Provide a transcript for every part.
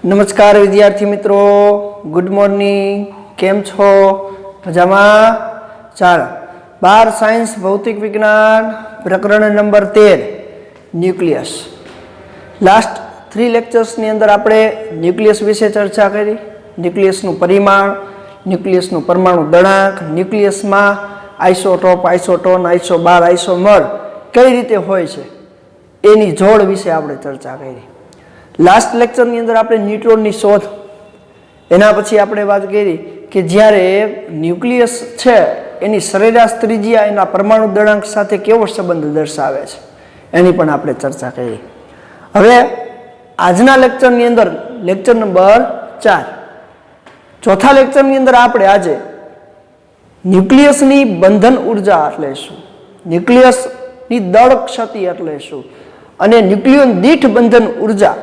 નમસ્કાર વિદ્યાર્થી મિત્રો, ગુડ મોર્નિંગ. કેમ છો? મજામાં? ચાલો, 12 સાયન્સ ભૌતિક વિજ્ઞાન પ્રકરણ નંબર 13 ન્યુક્લિયસ. લાસ્ટ 3 લેક્ચર્સની અંદર આપણે ન્યુક્લિયસ વિશે ચર્ચા કરી. ન્યુક્લિયસનું પરિમાણ, ન્યુક્લિયસનું પરમાણુ દળાંક, ન્યુક્લિયસમાં આઇસોટોપ, આઇસોટોન, આઇસોબાર, આઇસોમર કઈ રીતે હોય છે એની જોડ વિશે આપણે ચર્ચા કરી. લાસ્ટ લેક્ચરની અંદર આપણે ન્યુટ્રોનની શોધ, એના પછી આપણે વાત કરી કે જ્યારે ન્યુક્લિયસ છે એની સરેરાશ ત્રિજ્યા એના પરમાણુ દળાંક સાથે કેવો સંબંધ દર્શાવે છે એની પણ આપણે ચર્ચા કરી. હવે આજના લેક્ચરની અંદર લેક્ચર નંબર 4, ચોથા લેક્ચરની અંદર આપણે આજે ન્યુક્લિયસની બંધન ઉર્જા એટલે શું, ન્યુક્લિયસની દળ ક્ષતિ એટલે શું અને ન્યુક્લિયન દીઠ બંધન ઉર્જા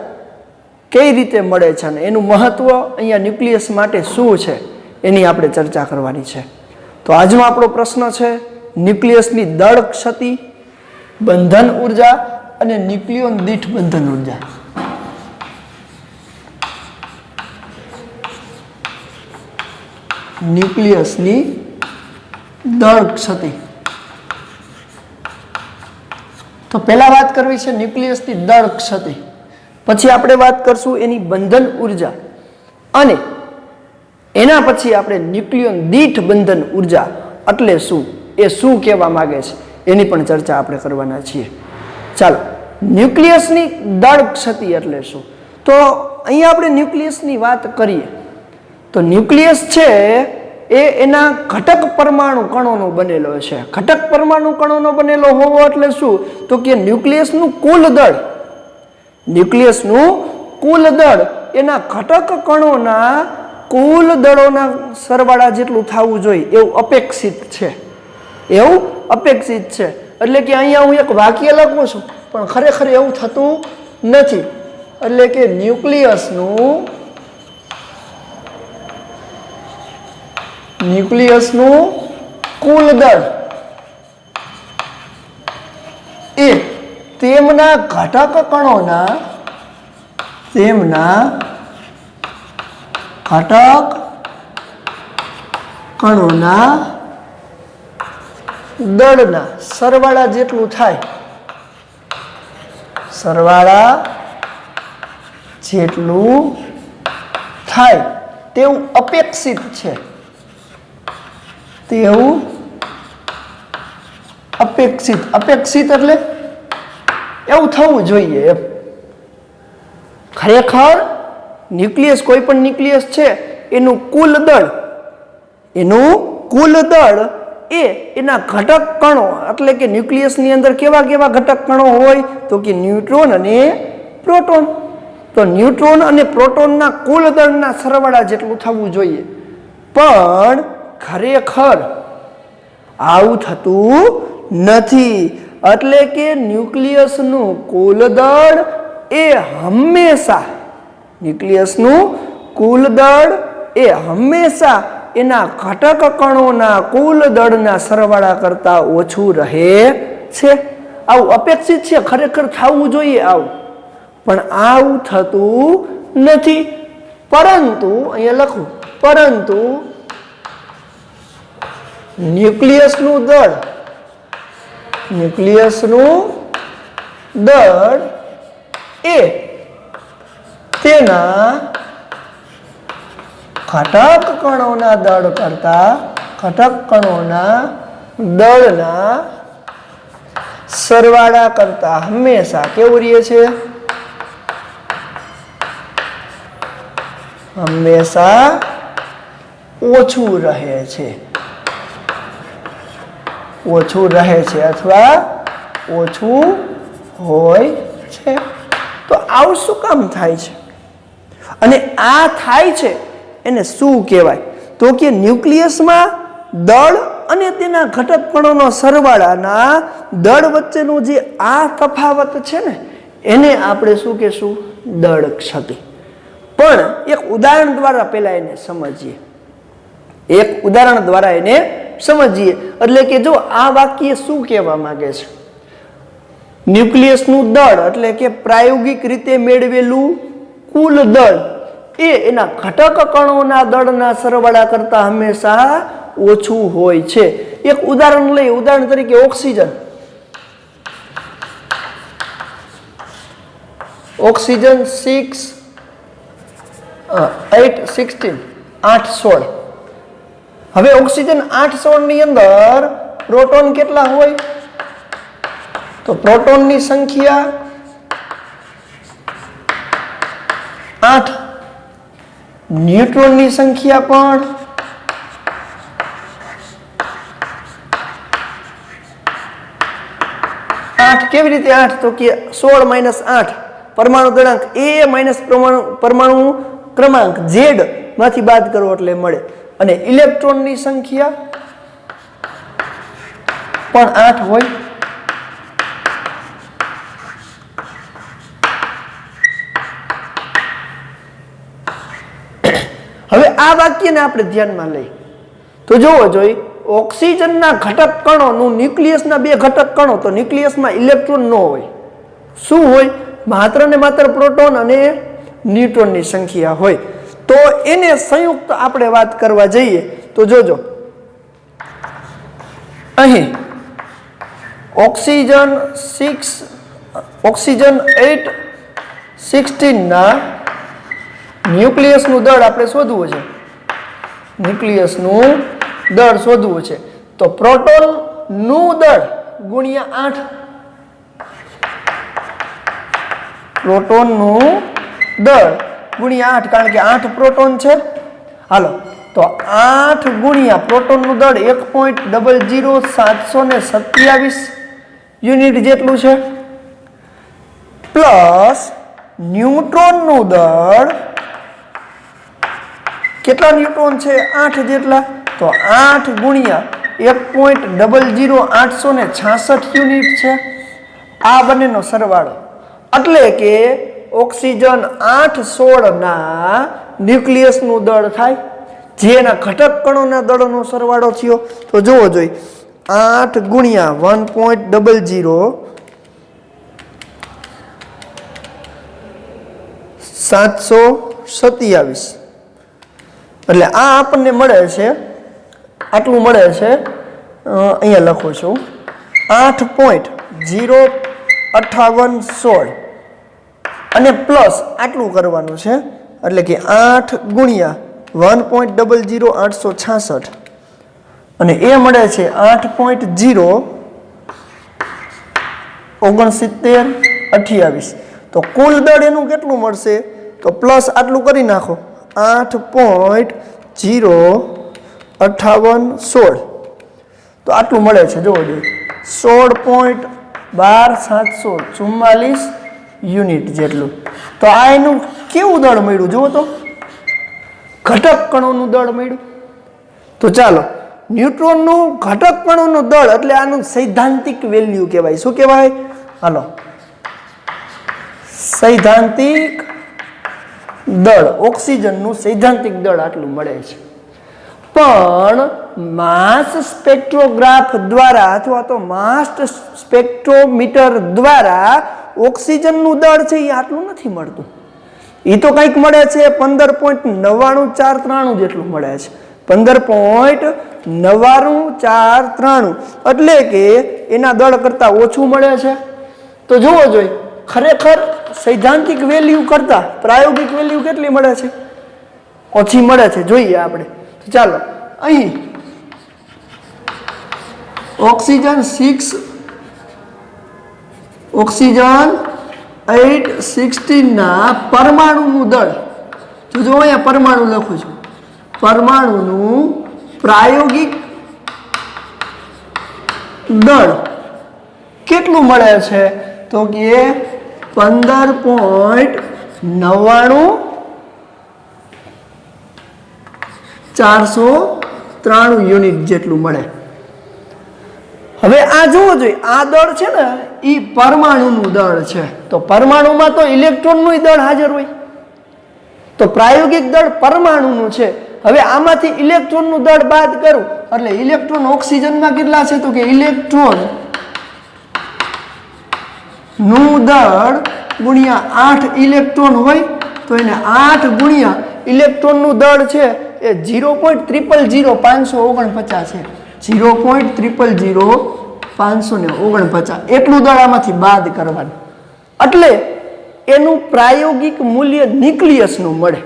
કઈ રીતે મળે છે અને એનું મહત્વ અહીંયા ન્યુક્લિયસ માટે શું છે એની આપણે ચર્ચા કરવાની છે. તો આજનો આપણો પ્રશ્ન છે ન્યુક્લિયસની દળ ક્ષતિ, બંધન ઉર્જા અને ન્યુક્લિયન દીઠ બંધન ઉર્જા. ન્યુક્લિયસની દળ ક્ષતિ. તો પહેલા વાત કરવી છે ન્યુક્લિયસની દળ ક્ષતિ, પછી આપણે વાત કરશું એની બંધન ઉર્જા અને એના પછી આપણે ન્યુક્લિયન દીઠ બંધન ઉર્જા એટલે શું, એ શું કહેવા માંગે છે એની પણ ચર્ચા આપણે કરવાના છીએ. ચાલો, ન્યુક્લિયસની દળ ક્ષતિ એટલે શું? તો અહીંયા આપણે ન્યુક્લિયસની વાત કરીએ તો ન્યુક્લિયસ છે એ એના ઘટક પરમાણુ કણોનો બનેલો છે. ઘટક પરમાણુ કણોનો બનેલો હોવો એટલે શું? તો કે ન્યુક્લિયસનું કુલ દળ, ન્યુક્લિયસનું કુલ દળ એના ઘટક કણોના કુલ દળોના સરવાળા જેટલું થવું જોઈએ એવું અપેક્ષિત છે, એવું અપેક્ષિત છે. એટલે કે અહીંયા હું એક વાક્ય લખું છું પણ ખરેખર એવું થતું નથી. એટલે કે ન્યુક્લિયસનું કુલ દળ એ તેમના ઘટક કણોના દળના સરવાળા જેટલું થાય, તેવું અપેક્ષિત છે, અપેક્ષિત એટલે એવું થવું જોઈએ એમ. ખરેખર ન્યુક્લિયસ, કોઈ પણ ન્યુક્લિયસ છે એનું કુલ દળ એ એના ઘટક કણો એટલે કે ન્યુક્લિયસની અંદર કેવા કેવા ઘટક કણો હોય તો કે ન્યુટ્રોન અને પ્રોટોન. તો ન્યુટ્રોન અને પ્રોટોનના કુલ દળના સરવાળા જેટલું થવું જોઈએ, પણ ખરેખર આવું થતું નથી. એટલે કે ન્યુક્લિયસનું કુલ દળ એ હંમેશા એના ઘટક કણોના કુલ દળના સરવાળા કરતા ઓછું રહે છે. આવું અપેક્ષિત છે, ખરેખર થવું જોઈએ આવું, પણ આવું થતું નથી. પરંતુ અહીંયા લખું, પરંતુ ન્યુક્લિયસનું દળ એ તેના ઘટક કણોના દળના સરવાળા કરતા હંમેશા કેવું રહે છે? હંમેશા ઓછું રહે છે, અથવા ઓછું હોય છે. તો આવું શું કામ થાય છે અને આ થાય છે એને શું કહેવાય? તો કે ન્યુક્લિયસમાં દળ અને તેના ઘટક કણોનો સરવાળાના દળ વચ્ચેનો જે આ તફાવત છે ને એને આપણે શું કહેશું? દળ ક્ષતિ. પણ એક ઉદાહરણ દ્વારા પહેલા એને સમજીએ, એટલે કે જો આ વાક્ય શું કહેવા માંગે છે? ન્યુક્લિયસનું દળ એટલે કે પ્રાયોગિક રીતે મેળવેલું કુલ દળ એ એના ઘટક કણોના દળના સરવાળા કરતાં હંમેશા ઓછું હોય છે. એક ઉદાહરણ લઈએ. ઉદાહરણ તરીકે ઓક્સિજન. ઓક્સિજન 6 8 16 8 16. હવે ઓક્સિજન 8 16 ની અંદર પ્રોટોન કેટલા હોય? તો પ્રોટોનની સંખ્યા 8. ન્યુટ્રોનની સંખ્યા પણ 8. કેવી રીતે 8? તો કે 16 - 8 પરમાણુ દળાંક A માઇનસ પરમાણુ ક્રમાંક Z માંથી બાદ કરો એટલે મળે. અને ઇલેક્ટ્રોનની સંખ્યા પણ 8 હોય. હવે આ વાક્યને આપણે ધ્યાનમાં લઈ તો જોવો જોઈએ. ઓક્સિજનના ઘટક કણોનું ન્યુક્લિયસના 2 ઘટક કણો, તો ન્યુક્લિયસમાં ઇલેક્ટ્રોન ન હોય. શું હોય? માત્ર ને માત્ર પ્રોટોન અને ન્યુટ્રોનની સંખ્યા હોય. તો એને સંયુક્ત આપણે વાત કરવા જઈએ તો જોજો, અહીં ઓક્સિજન 8 16 ના ન્યુક્લિયસનું દળ આપણે શોધવું છે. ન્યુક્લિયસનું દળ શોધવું છે તો પ્રોટોનનું દળ ગુણ્યા 8. પ્રોટોનનું દળ ગુણ્યા 8, કારણ કે 8 પ્રોટોન છે. હાલો, તો 8 ગુણ્યા પ્રોટોનનું દળ 1.00727 યુનિટ જેટલું છે, પ્લસ ન્યુટ્રોનનું દળ કેટલા ન્યુટ્રોન છે? 8 જેટલા. તો 8 ગુણ્યા 1.00866 યુનિટ છે. આ બંનેનો સરવાળો એટલે કે ઓક્સિજન 8 16 ના ન્યુક્લિયસનું દળ થાય, જેના ઘટક કણોના દળનો સરવાળો થયો. તો જોવો જોઈએ, 8 ગુણ્યા 1.00727 એટલે આ આપણને મળે છે, આટલું મળે છે. અહીંયા લખું છું 8.05816 અને પ્લસ આટલું કરવાનું છે એટલે કે 8 ગુણ્યા 1.00866 અને એ મળે છે 8.06928. તો કુલ દળ એનું કેટલું મળશે? તો પ્લસ આટલું કરી નાખો, 8.05816 તો આટલું મળે છે. જોવો જોઈએ, 16.12744 યુનિટ જેટલું. તો આ એનું કેવું દળ મળ્યું જુઓ તો, ઘટક કણોનું દળ મળ્યું. તો ચાલો, ન્યુટ્રોનનું ઘટક કણોનું દળ એટલે આનું સૈદ્ધાંતિક વેલ્યુ કહેવાય. શું કહેવાય? હાલો, સૈદ્ધાંતિક દળ. ઓક્સિજનનું સૈદ્ધાંતિક દળ આટલું મળે છે. પણ માસ સ્પેક્ટ્રોગ્રાફ દ્વારા અથવા તો માસ સ્પેક્ટ્રોમીટર દ્વારા ઓક્સિજનનું દળ છે એ આટલું નથી મળતું. એ તો કંઈક મળે છે 15.99493 જેટલું મળે છે. 15.99493 એટલે કે એના દળ કરતાં ઓછું મળે છે. તો જોવો જોઈએ, ખરેખર સૈદ્ધાંતિક વેલ્યુ કરતાં પ્રાયોગિક વેલ્યુ કેટલી મળે છે? ઓછી મળે છે. જોઈએ આપણે. તો ચાલો, અહીં ઓક્સિજન 8 16 ના પરમાણુનું દળ, તો જો અહીંયા પરમાણુ લખું છું, પરમાણુનું પ્રાયોગિક દળ કેટલું મળે છે? તો કે 15.493 યુનિટ જેટલું મળે. હવે આ જોવો જોઈએ, આ દળ છે ને એ પરમાણુનું દળ છે. તો પરમાણુમાં તો ઇલેક્ટ્રોનનું દળ હાજર હોય, તો પ્રાયોગિક દળ પરમાણુનું છે. હવે આમાંથી ઇલેક્ટ્રોનનું દળ બાદ કરું એટલે ઇલેક્ટ્રોન ઓક્સિજનમાં કેટલા છે? તો કે ઇલેક્ટ્રોન નું દળ ગુણ્યા 8 ઇલેક્ટ્રોન હોય. તો તો એને 8 ગુણ્યા ઇલેક્ટ્રોનનું દળ છે એ 0.000549 છે 0.000549 એટલું દળ આમાંથી બાદ કરવાનું એટલે એનું પ્રાયોગિક મૂલ્ય ન્યુક્લિયસનું મળે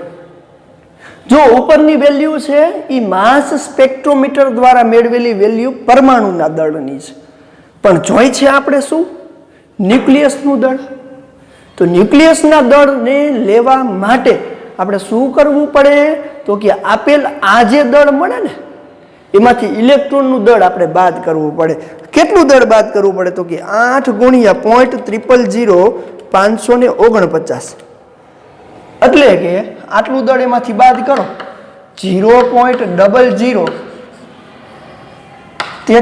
જો ઉપરની વેલ્યુ છે એ માસ સ્પેક્ટ્રોમીટર દ્વારા મેળવેલી વેલ્યુ પરમાણુના દળની છે પણ જોઈ છે આપણે શું ન્યુક્લિયસનું દળ તો ન્યુક્લિયસના દળને લેવા માટે આપણે શું કરવું પડે તો કે આપેલ આ જે દળ મળે ને એમાંથી ઇલેક્ટ્રોનનું દળ આપણે બાદ કરવું પડે કેટલું દળ બાદ કરવું પડે તો કે 8 ગુણ્યા 0.000549 એટલે કે આટલું દળ એમાંથી બાદ કરો 0.004392 એ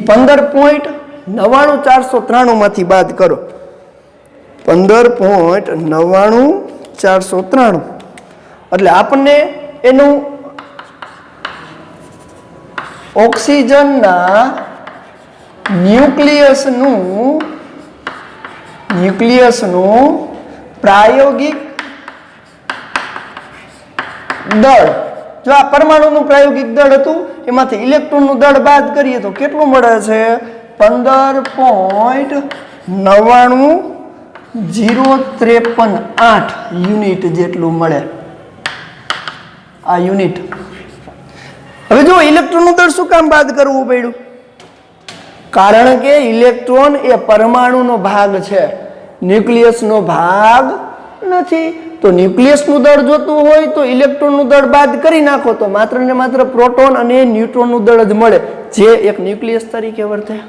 15.99493 માંથી બાદ કરો 15.99493 એટલે આપણને એનું ઓક્સિજનના ન્યુક્લિયસનું પ્રાયોગિક દળ જો આ પરમાણુનું પ્રાયોગિક દળ હતું એમાંથી ઇલેક્ટ્રોનનું દળ બાદ કરીએ તો કેટલું મળે છે 15.99053 યુનિટ જેટલું મળે આ યુનિટ હવે જો ઇલેક્ટ્રોનનું દળ શું કામ બાદ કરવું પડ્યું કારણ કે ઇલેક્ટ્રોન એ પરમાણુનો ભાગ છે ન્યુક્લિયસનો ભાગ નથી તો ન્યુક્લિયસનું દળ જોતું હોય તો ઇલેક્ટ્રોનનું દળ બાદ કરી નાખો તો માત્ર ને માત્ર પ્રોટોન અને ન્યુટ્રોનનું દળ જ મળે જે એક ન્યુક્લિયસ તરીકે વર્તે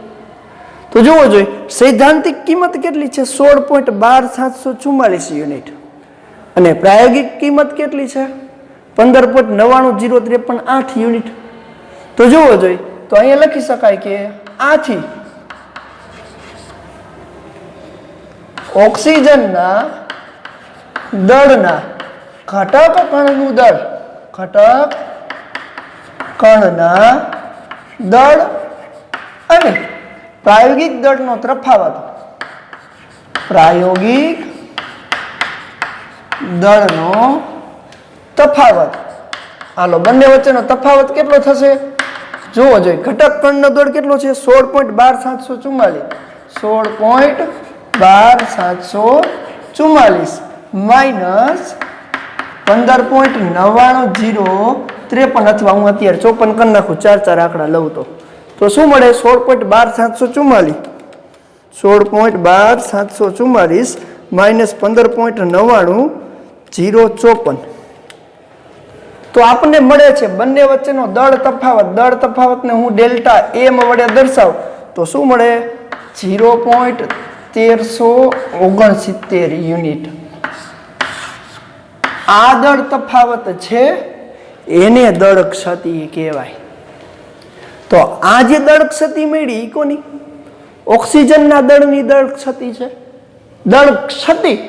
તો જોવો જોઈએ સૈદ્ધાંતિક કિંમત કેટલી છે 16.12744 યુનિટ અને પ્રાયોગિક કિંમત કેટલી છે 15.99053 યુનિટ તો જોવો જોઈએ તો અહીંયા લખી શકાય કે આથી ઓક્સિજનના દળના ઘટક કણનું દળ ઘટક કણના દળ અને પ્રાયોગિક દળનો તફાવત પ્રાયોગિક દળનો તફાવત હાલો બંને વચ્ચેનો તફાવત કેટલો થશે જોવો જોઈએ ઘટક કણનો દળ કેટલો છે 16.12744 16.12744 માઇનસ 15.99053 અથવા હું અત્યારે 54 કરી નાખું 4 આંકડા લઉં તો શું મળે 16.12744 16.12744 માઇનસ 15.99054 તો આપણને મળે છે બંને વચ્ચેનો દળ તફાવતને હું ડેલ્ટા એમ વડે દર્શાવું તો શું મળે 0.1369 યુનિટ આ દળ તફાવત છે એને દળ ક્ષતિ કહેવાય તો આ જે દળ ક્ષતિ મળી કોની ઓક્સિજનના દળની દળ ક્ષતિ છે દળ ક્ષતિ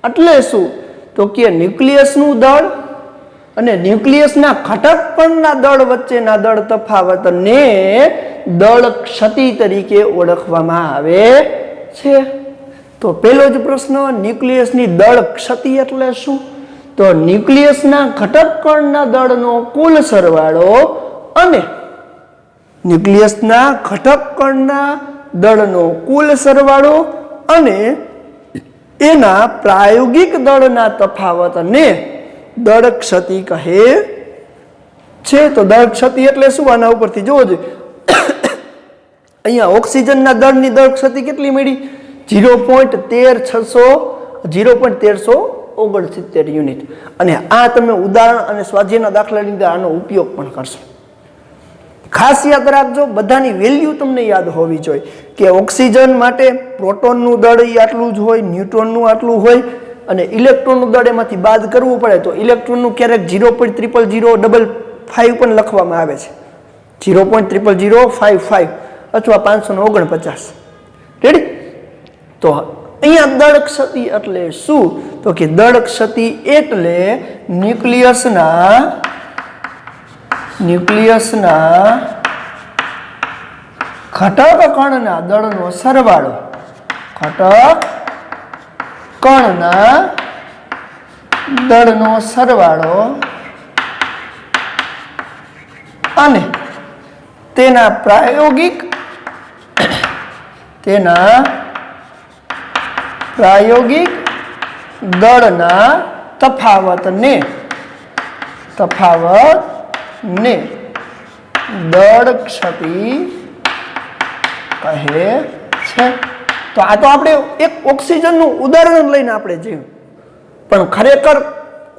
એટલે શું તો કે ન્યુક્લિયસનું દળ અને ન્યુક્લિયસના ઘટક કણના દળ વચ્ચેના દળ તફાવતને દળ ક્ષતિ તરીકે ઓળખવામાં આવે છે તો પહેલો જ પ્રશ્ન ન્યુક્લિયસની દળ ક્ષતિ એટલે શું તો ન્યુક્લિયસના ઘટક કણના દળનો કુલ સરવાળો અને ન્યુક્લિયસના ઘટક કણના દળનો કુલ સરવાળો અને એના પ્રાયોગિક દળના તફાવતને દળ ક્ષતિ કહે છે તો દળ ક્ષતિ એટલે શું આના ઉપરથી જોવો જોઈએ અહીંયા ઓક્સિજનના દળની દળ ક્ષતિ કેટલી મળી 0.1369 યુનિટ અને આ તમે ઉદાહરણ અને સ્વાધ્યાયના દાખલા લીધે આનો ઉપયોગ પણ કરશો ખાસ યાદ રાખજો બધાની વેલ્યુ તમને યાદ હોવી જોઈએ કે ઓક્સિજન માટે પ્રોટોનનું દળ આટલું જ હોય ન્યુટ્રોનનું આટલું હોય અને ઇલેક્ટ્રોનનું દળ એમાંથી બાદ કરવું પડે તો ઇલેક્ટ્રોનનું ક્યારેક 0.00055 પણ લખવામાં આવે છે 0.00055 અથવા 549 રેડી તો અહીંયા દળ ક્ષતિ એટલે શું તો કે દળ ક્ષતિ એટલે ન્યુક્લિયસના ઘટક કણના દળનો સરવાળો ઘટક કણના દળનો સરવાળો અને તેના પ્રાયોગિક દળના તફાવતને દળ ક્ષતિ કહે છે. તો આ તો આપણે એક ઓક્સિજનનું ઉદાહરણ લઈને આપણે જોયું, પણ ખરેખર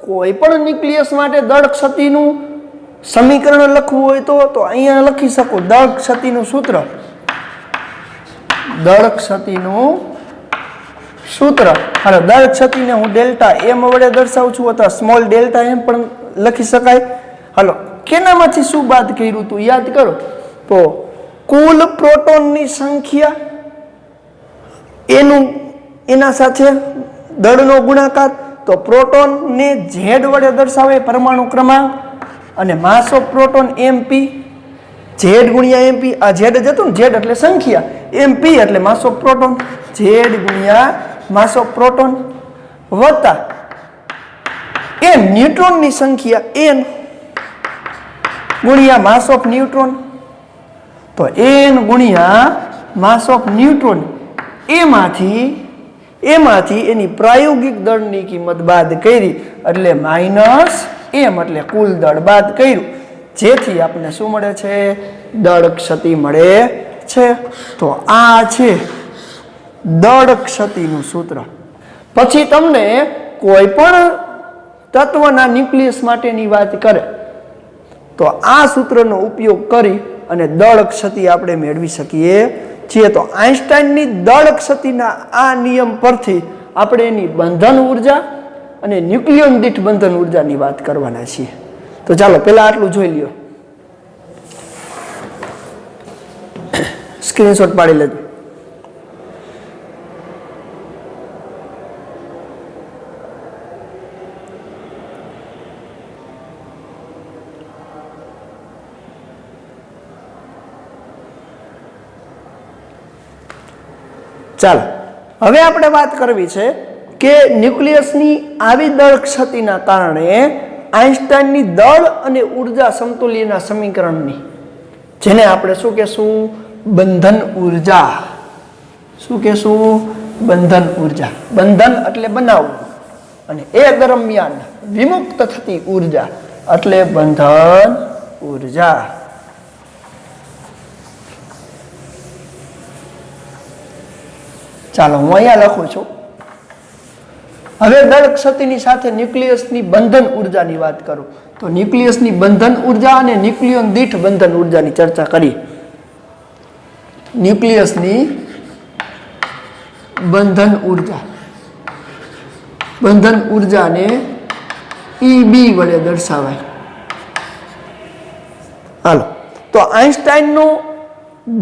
કોઈ પણ ન્યુક્લિયસ માટે દળ ક્ષતિનું સમીકરણ લખવું હોય તો અહીંયા લખી શકો દળ ક્ષતિનું સૂત્ર. દળ ક્ષતિને હું ડેલ્ટા એમ વડે દર્શાવું છું અથવા સ્મોલ ડેલ્ટા એમ પણ લખી શકાય. હાલો, કેનામાંથી શું બાદ કર્યું હતું યાદ કરો. તો કુલ પ્રોટોનની સંખ્યા એના સાથે દળનો ગુણાકાર. તો પ્રોટોનને ઝેડ વડે દર્શાવે પરમાણુ ક્રમાંક અને માસ ઓફ પ્રોટોન MP. ઝેડ ગુણ્યા MP, આ ઝેડ જ હતું ને, ઝેડ એટલે સંખ્યા, MP એટલે માસ ઓફ પ્રોટોન, ઝેડ ગુણ્યા માસ ઓફ પ્રોટોન વત્તા n ન્યુટ્રોનની સંખ્યા n ગુણ્યા માસ ઓફ ન્યુટ્રોન. તો n ગુણ્યા માસ ઓફ ન્યુટ્રોન એમાંથી એની પ્રાયોગિક દળની કિંમત બાદ કરી એટલે -m એટલે કુલ દળ બાદ કર્યું, જેથી આપણને શું મળે છે? દળ ક્ષતિ મળે છે. તો આ છે દળ ક્ષતિનું સૂત્ર. પછી તમને કોઈ પણ તત્વના ન્યુક્લિયસ માટેની વાત કરે તો આ સૂત્રનો ઉપયોગ કરી અને દળ ક્ષતિ આપણે મેળવી શકીએ છીએ. તો આઈન્સ્ટાઈનની દળ ક્ષતિના આ નિયમ પરથી આપણે એની બંધન ઉર્જા અને ન્યુક્લિયોન દીઠ બંધન ઉર્જાની વાત કરવાના છીએ. તો ચાલો પહેલા આટલું જોઈ લ્યો, સ્ક્રીનશોટ પાડી લેજો. ચાલો, હવે આપણે વાત કરવી છે કે ન્યુક્લિયસની આવી દળ ક્ષતિના કારણે આઈન્સ્ટાઈનની દળ અને ઉર્જા સમતુલ્યના સમીકરણની, જેને આપણે શું કહેશું? બંધન ઉર્જા. શું કહેશું? બંધન ઉર્જા. બંધન એટલે બનાવવું અને એ દરમિયાન વિમુક્ત થતી ઉર્જા એટલે બંધન ઉર્જા. ચાલો, હું અહીંયા લખું છું. હવે દળ ક્ષતિની સાથે ન્યુક્લિયસની બંધન ઉર્જાની વાત કરું તો ન્યુક્લિયસની બંધન ઉર્જા અને ન્યુક્લિયોન દીઠ બંધન ઉર્જાની ચર્ચા કરી. ન્યુક્લિયસની બંધન ઉર્જાને EB વડે દર્શાવાય. હાલો, તો આઈન્સ્ટાઈનનું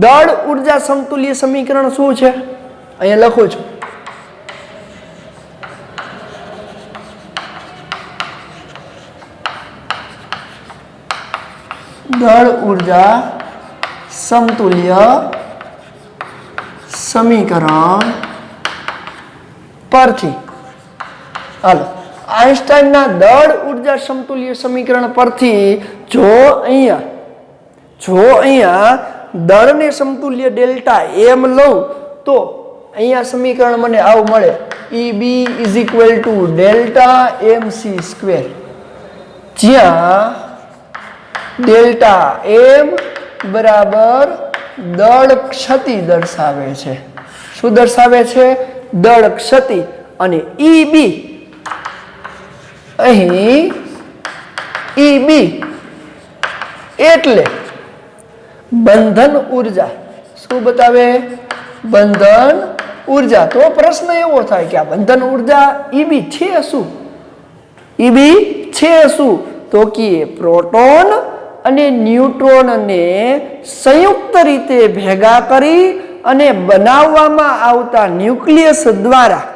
દળ ઉર્જા સમતુલ્ય સમીકરણ શું છે? અહીંયા લખું છું. દળ ઉર્જા સમતુલ્ય સમીકરણ પરથી, હાલો, આઈન્સ્ટાઈનના દળ ઉર્જા સમતુલ્ય સમીકરણ પરથી જો અહીંયા દળને સમતુલ્ય ડેલ્ટા m લઉં તો અહીંયા સમીકરણ મને આવું મળે: EB = ડેલ્ટા mc², જ્યાં ડેલ્ટા m બરાબર દળ ક્ષતિ દર્શાવે છે. શું દર્શાવે છે? દળ ક્ષતિ. અને EB, અહીં EB એટલે બંધન ઉર્જા. શું બતાવે? બંધન ઉર્જા. તો પ્રશ્ન એવો થાય કે આ બંધન ઉર્જા EB છે શું? EB છે શું? તો કે પ્રોટોન અને ન્યુટ્રોનને સંયુક્ત રીતે ભેગા કરી અને બનાવવામાં આવતા ન્યુક્લિયસ દ્વારા,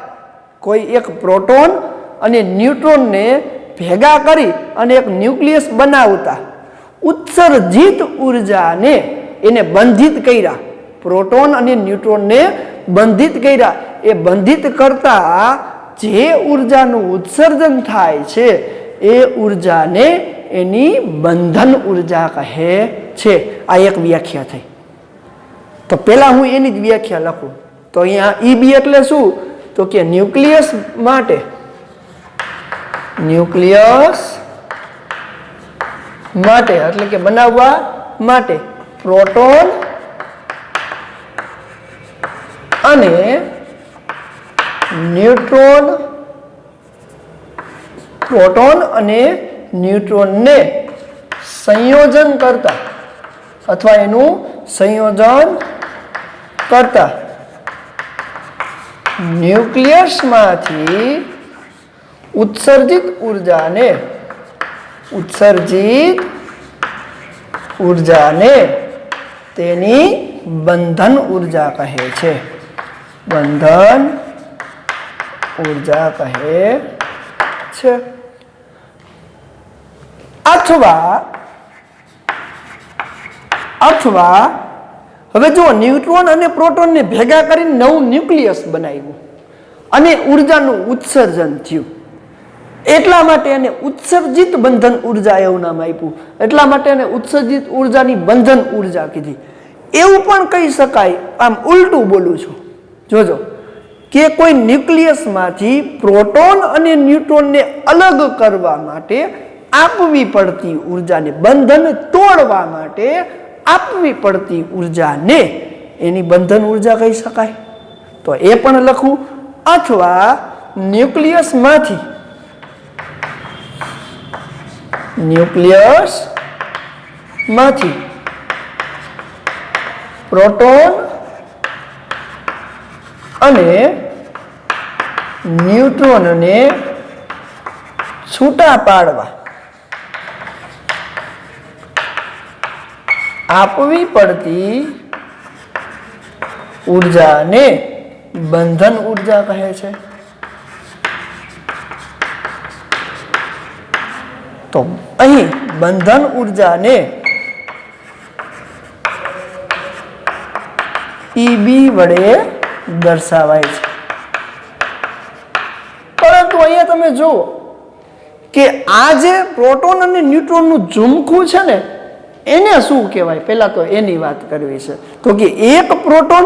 કોઈ એક પ્રોટોન અને ન્યુટ્રોનને ભેગા કરી અને એક ન્યુક્લિયસ બનાવતા ઉત્સર્જિત ઉર્જાને એને બંધિત કર્યા. પ્રોટોન અને ન્યુટ્રોનને બંધિત કર્યા. એ બંધિત કરતા જે ઉર્જાનું ઉત્સર્જન થાય છે એ ઉર્જાને એની બંધન ઉર્જા કહે છે. આ એક વ્યાખ્યા થઈ. તો પહેલા હું એની જ વ્યાખ્યા લખું. તો અહીંયા EB એટલે શું? તો કે ન્યુક્લિયસ માટે એટલે કે બનાવવા માટે પ્રોટોન અને ન્યુટ્રોનને સંયોજન કરતા અથવા એનું સંયોજન કરતા ન્યુક્લિયસમાંથી ઉત્સર્જિત ઉર્જાને તેની બંધન ઉર્જા કહે છે. બંધન ઉર્જા કહે છે. અથવા હવે જો ન્યુટ્રોન અને પ્રોટોનને ભેગા કરીને નવું ન્યુક્લિયસ બનાવ્યું અને ઉર્જાનું ઉત્સર્જન થયું, એટલા માટે એને ઉત્સર્જિત બંધન ઉર્જા એવું નામ આપ્યું. એટલા માટે એને ઉત્સર્જિત ઉર્જાની બંધન ઉર્જા કીધી. એવું પણ કહી શકાય, આમ ઉલટું બોલું છું, જોજો, કે કોઈ ન્યુક્લિયસમાંથી પ્રોટોન અને ન્યુટ્રોનને અલગ કરવા માટે આપવી પડતી ઉર્જાને, બંધન તોડવા માટે આપવી પડતી ઉર્જાને એની બંધન ઉર્જા કહી શકાય. તો એ પણ લખું. અથવા ન્યુક્લિયસમાંથી પ્રોટોન અને ન્યુટ્રોનને છૂટા પાડવા આપવી પડતી ઉર્જાને બંધન ઉર્જા કહે છે. તો અહીં બંધન ઉર્જાને EB વડે દર્શાવાય છે. પરંતુ અહીંયા તમે જુઓ કે આ જે પ્રોટોન અને ન્યુટ્રોનનું ઝુમખું છે ને, એને શું કહેવાય? પહેલા તો એની વાત કરવી છે. તો કે એક પ્રોટોન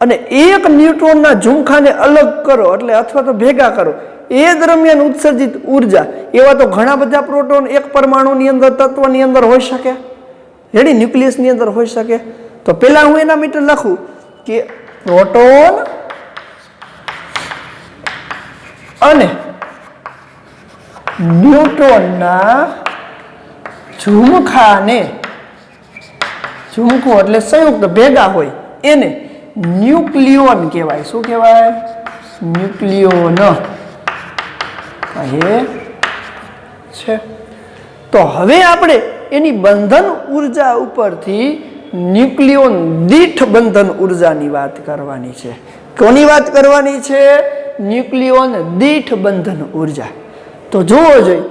અને એક ન્યુટ્રોનના ઝુમખાને અલગ કરો, એટલે અથવા તો ભેગા કરો, એ દરમિયાન ઉત્સર્જિત ઉર્જા. એવા તો ઘણા બધા પ્રોટોન એક પરમાણુની અંદર, તત્વની અંદર હોઈ શકે, રેડી, ન્યુક્લિયસની અંદર હોઈ શકે. તો પહેલા હું એના માટે લખું કે પ્રોટોન અને ન્યુટ્રોનના ઝુમખું એટલે સંયુક્ત ભેગા હોય એને ન્યુક્લિયોન કહેવાય. શું કહેવાય? ન્યુક્લિયોન કહે છે. તો હવે આપણે એની બંધન ઉર્જા ઉપરથી ન્યુક્લિયોન દીઠ બંધન ઉર્જાની વાત કરવાની છે. કોની વાત કરવાની છે? ન્યુક્લિયોન દીઠ બંધન ઉર્જા. તો જોવો જોઈએ,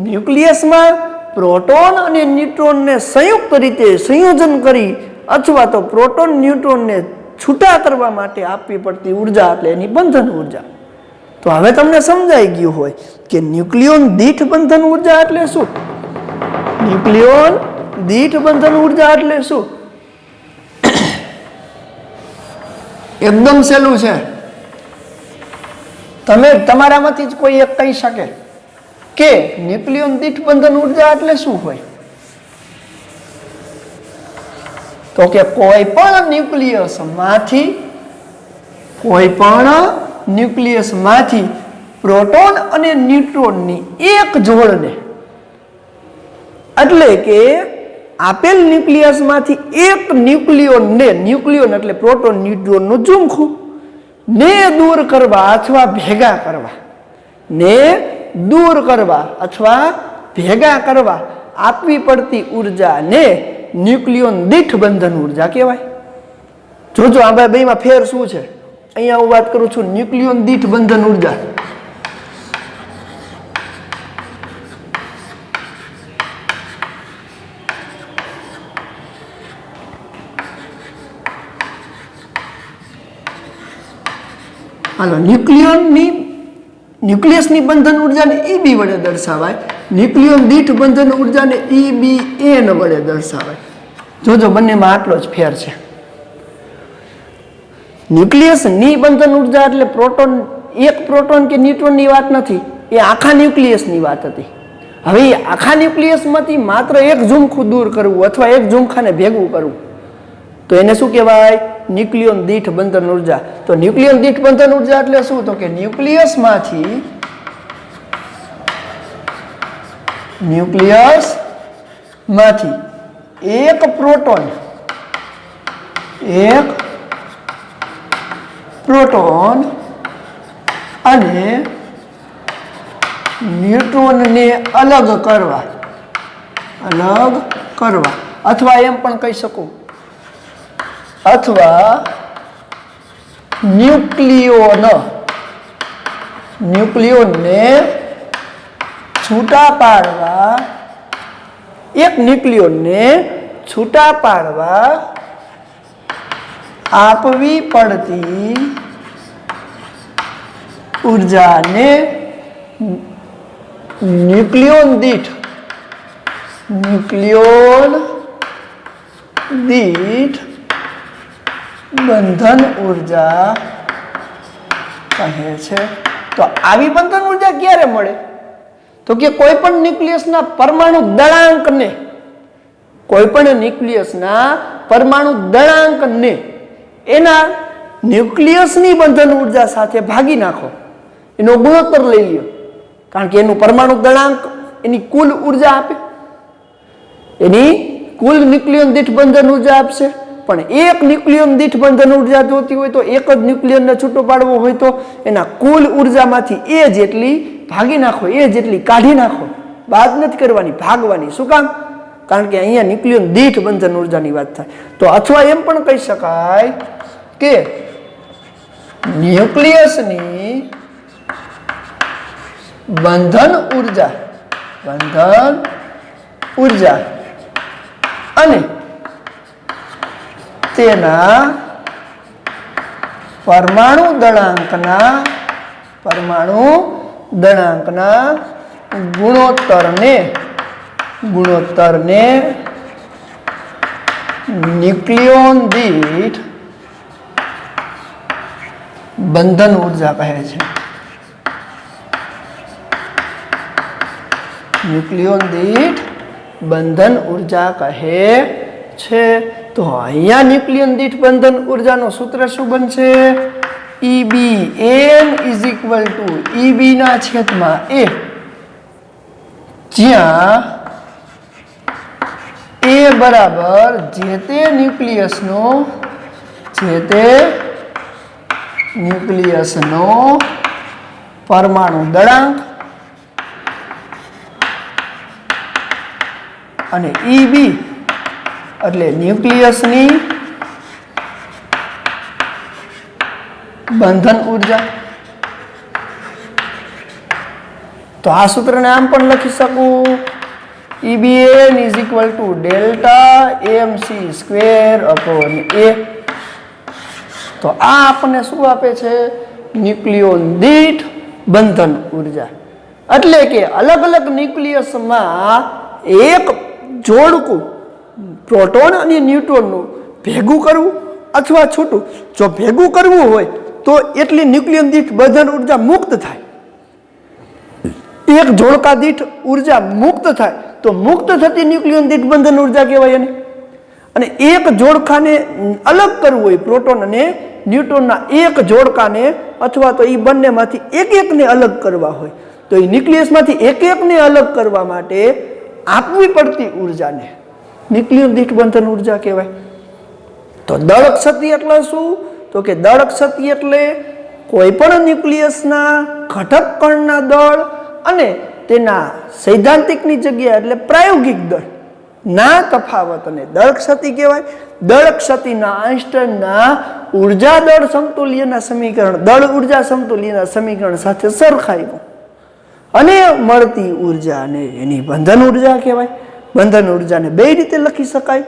ન્યુક્લિયસમાં પ્રોટોન અને ન્યુટ્રોનને સંયુક્ત રીતે સંયોજન કરી અથવા તો પ્રોટોન ન્યુટ્રોનને છૂટા કરવા માટે આપવી પડતી ઉર્જા એટલે એની બંધન ઉર્જા. તો હવે તમને સમજાઈ ગયું હોય કે ન્યુક્લિયોન દીઠ બંધન ઉર્જા એટલે શું? ન્યુક્લિયોન દીઠ બંધન ઉર્જા એટલે શું? એકદમ સહેલું છે. તમે તમારામાંથી જ કોઈ એક કહી શકે કે ન્યુક્લિયોન દીઠ બંધન ઉર્જા એટલે શું હોય? તો કે કોઈ પણ ન્યુક્લિયસમાંથી પ્રોટોન અને ન્યુટ્રોનની એક જોડને, એટલે કે આપેલ ન્યુક્લિયસમાંથી એક ન્યુક્લિયોન એટલે પ્રોટોન ન્યુટ્રોનનું ઝુમખું ને દૂર કરવા અથવા ભેગા કરવા આપવી પડતી ઉર્જાને ન્યુક્લિયોન દીઠ બંધન ઉર્જા કહેવાય. જોજો આ બેમાં ફેર શું છે. અહીંયા હું વાત કરું છું ન્યુક્લિયોન દીઠ બંધન ઉર્જા. હાલો, ન્યુક્લિયોનની ન્યુક્લિયસની બંધન ઉર્જાને EB વડે દર્શાવાય, ન્યુક્લિયન દીઠ બંધન ઉર્જાને EBN વડે દર્શાવાય. જોજો બંનેમાં આટલો જ ફેર છે. ન્યુક્લિયસની બંધન ઉર્જા એટલે પ્રોટોન, એક પ્રોટોન કે ન્યુટ્રોનની વાત નથી, એ આખા ન્યુક્લિયસની વાત હતી. હવે એ આખા ન્યુક્લિયસમાંથી માત્ર એક ઝુમખું દૂર કરવું અથવા એક ઝુમખાને ભેગું કરવું, તો એને શું કહેવાય? ન્યુક્લિયન દીઠ બંધન ઉર્જા. તો ન્યુક્લિયન દીઠ બંધન ઉર્જા એટલે શું? તો કે ન્યુક્લિયસમાંથી એક પ્રોટોન અને ન્યુટ્રોનને અલગ કરવા, અથવા એમ પણ કહી શકું, અથવા ન્યુક્લિયોનને છૂટા પાડવા, એક ન્યુક્લિયોનને છૂટા પાડવા આપવી પડતી ઉર્જાને ન્યુક્લિયોન દીઠ બંધન ઉર્જા કહે છે. તો આવી બંધન ઉર્જા ક્યારે મળે? તો કે કોઈ પણ ન્યુક્લિયસના પરમાણુ દળાંકને, એના ન્યુક્લિયસની બંધન ઉર્જા સાથે ભાગી નાખો, એનો ગુણોત્તર લઈ લ્યો, કારણ કે એનું પરમાણુ દળાંક એની કુલ ઉર્જા આપે, એની કુલ ન્યુક્લિયન દીઠ બંધન ઉર્જા આપશે. પણ એક ન્યુક્લિયન દીઠ બંધન ઉર્જા જોતી હોય તો, એક જ ન્યુક્લિયનને છૂટો પાડવો હોય તો એના કુલ ઉર્જામાંથી એ જેટલી ભાગી નાખો, એ જેટલી કાઢી નાખો, બાદ નથી કરવાની, ભાગવાની. શું કામ? કારણ કે અહીંયા ન્યુક્લિયન દીઠ બંધન ઉર્જાની વાત થાય. તો અથવા એમ પણ કહી શકાય કે ન્યુક્લિયસની બંધન ઉર્જા અને તેના પરમાણુ દળાંકના ગુણોત્તરને ન્યુક્લિયોન દીઠ બંધન ઉર્જા કહે છે. ન્યુક્લિયોન દીઠ બંધન ઉર્જા કહે છે. તો અહીંયા ન્યુક્લિયન દીઠ બંધન ઉર્જાનું સૂત્ર શું બનશે? EBN = EB ના છેદમાં A, જ્યાં A બરાબર જે તે ન્યુક્લિયસનો પરમાણુ દળાંક અને EB એટલે ન્યુક્લિયસની બંધન ઉર્જા. તો આ સૂત્રને આમ પણ લખી શકું, EBN = ΔMc²/A. તો આ આપણને શું આપે છે? ન્યુક્લિયોન દીઠ બંધન ઉર્જા. એટલે કે અલગ અલગ ન્યુક્લિયસમાં એક જોડકું પ્રોટોન અને ન્યુટ્રોનનું ભેગું કરવું અથવા છૂટું. જો ભેગું કરવું હોય તો એટલી ન્યુક્લિયન દીઠ બંધન ઉર્જા મુક્ત થાય, એક જોડકા દીઠ ઉર્જા મુક્ત થાય, તો મુક્ત થતી ન્યુક્લિયન દીઠ બંધન ઉર્જા કહેવાય એને. અને એક જોડકાને અલગ કરવું હોય, પ્રોટોન અને ન્યુટ્રોનના એક જોડકાને અથવા તો એ બંનેમાંથી એક એકને અલગ કરવા હોય, તો એ ન્યુક્લિયસમાંથી એક એકને અલગ કરવા માટે આપવી પડતી ઉર્જાને ન્યુક્લિયન દીઠ બંધન ઉર્જા કહેવાય. તો દળ ક્ષતિ એટલે શું? તો કે દળ ક્ષતિ એટલે કોઈ પણ ન્યુક્લિયસના ઘટક કણના દળ અને તેના સૈદ્ધાંતિકની જગ્યા એટલે પ્રાયોગિક દળ ના તફાવતને દળ ક્ષતિ કહેવાય. દળ ક્ષતિના આઈન્સ્ટાઈનના ઉર્જા દળ સમતુલ્યના સમીકરણ, દળ ઉર્જા સમતુલ્યના સમીકરણ સાથે સરખાવ્યું અને મળતી ઉર્જાને એની બંધન ઉર્જા કહેવાય. બંધન ઉર્જાને બે રીતે લખી શકાય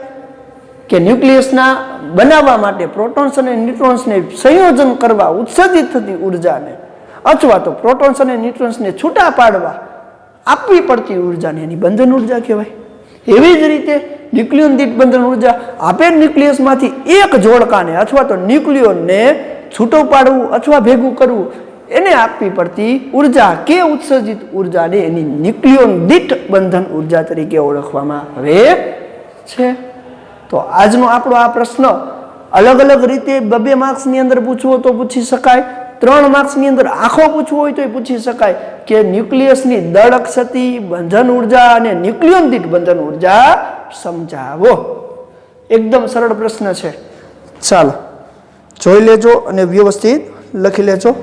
કે ન્યુક્લિયસના બનાવવા માટે પ્રોટોન્સ અને ન્યુટ્રોન્સને સંયોજન કરવા ઉત્સર્જિત થતી ઉર્જાને, અથવા તો પ્રોટોન્સ અને ન્યુટ્રોન્સને છૂટા પાડવા આપવી પડતી ઉર્જાને એની બંધન ઉર્જા કહેવાય. એવી જ રીતે ન્યુક્લિયોન દીઠ બંધન ઉર્જા આપેલ ન્યુક્લિયસમાંથી એક જોડકાને અથવા તો ન્યુક્લિયોનને છૂટું પાડવું અથવા ભેગું કરવું એને આપવી પડતી ઉર્જા કે ઉત્સર્જિત ઉર્જાને એની ન્યુક્લિયોન દીઠ બંધન ઉર્જા તરીકે ઓળખવામાં આવે છે. તો આજનો આપણો આ પ્રશ્ન અલગ અલગ રીતે 2 માર્ક્સની અંદર પૂછવો તો પૂછી શકાય, 3 માર્ક્સની અંદર આખો પૂછવો હોય તો પૂછી શકાય કે ન્યુક્લિયસની દળ ક્ષતિ, બંધન ઉર્જા અને ન્યુક્લિયોન દીઠ બંધન ઉર્જા સમજાવો. એકદમ સરળ પ્રશ્ન છે. ચાલો જોઈ લેજો અને વ્યવસ્થિત લખી લેજો.